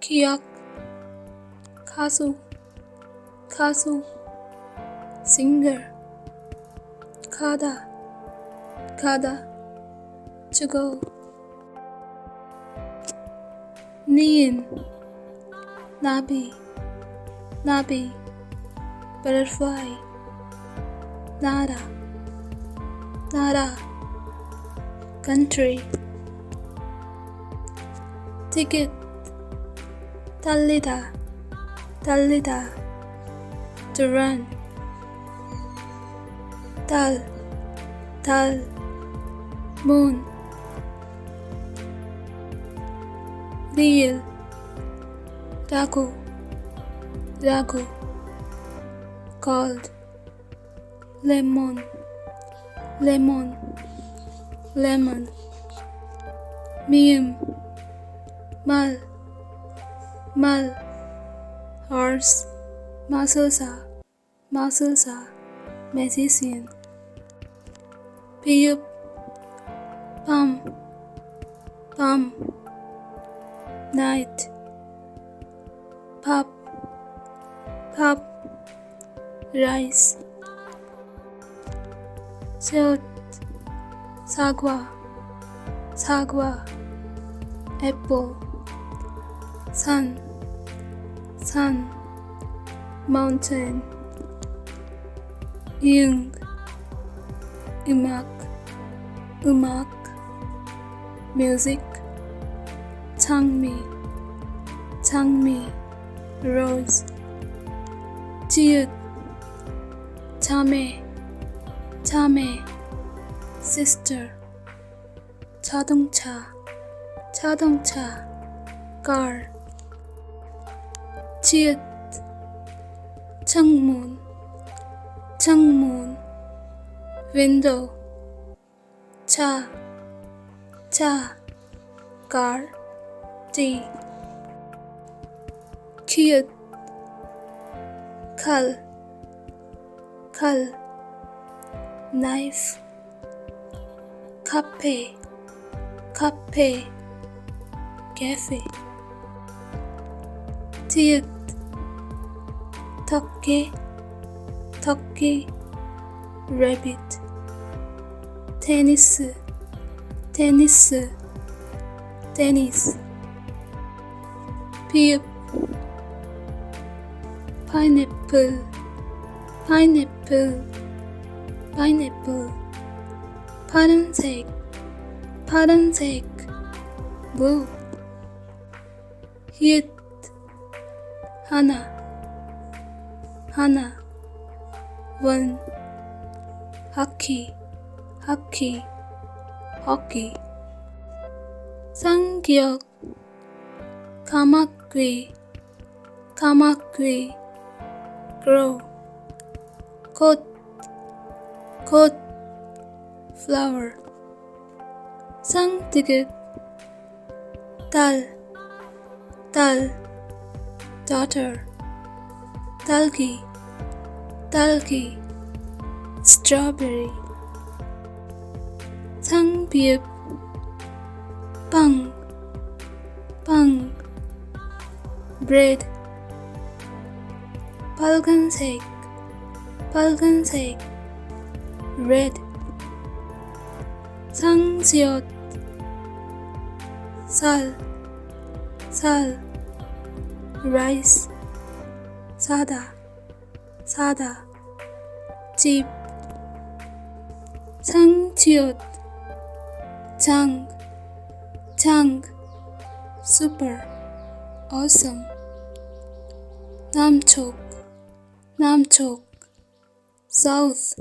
기억, 가수, 가수, singer, 가다, 가다, to go. 니은, 나비, 나비, butterfly, 나라, 나라, country. ticket, 달리다, 달리다, to run. 달, 달, moon. 리을, 라구, 라구, cold. lemon, lemon, lemon. 미음, 말, 말, horse, 마술사, 마술사, magician. 비읍, 밤, 밤, night. 밥, 밥, rice. 쇳, 사과, 사과, apple. 산, 산, mountain. 이응, 음악, 음악, music. 장미, 장미, rose. 지읒, 자매, 자매, sister. 자동차, 자동차, car. 치읓, 창문, 창문, window. 차, 차, car, tea. 키읔, 칼, 칼, knife. 카페, 카페, cafe. 티읕, 토끼, 토끼, rabbit. 테니스, 테니스, 테니스. 피읍, 파인애플, 파인애플, 파인애플. 파란색, 파란색, blue. 히읗, 하나, 하나, 원. 하키, 하키, hockey. 상기역, 까마귀, 까마귀, grow. 꽃, 꽃, flower. 쌍디귿, 딸, 딸, daughter. 딸기, 딸기, strawberry. 상비읍, 빵, 빵, bread. 빨간색, 빨간색, red. 상지읒, 쌀, 쌀, rice. 사다, 사다, 집. 상지읒, 장, 장, super, awesome. 남쪽, 남쪽, south.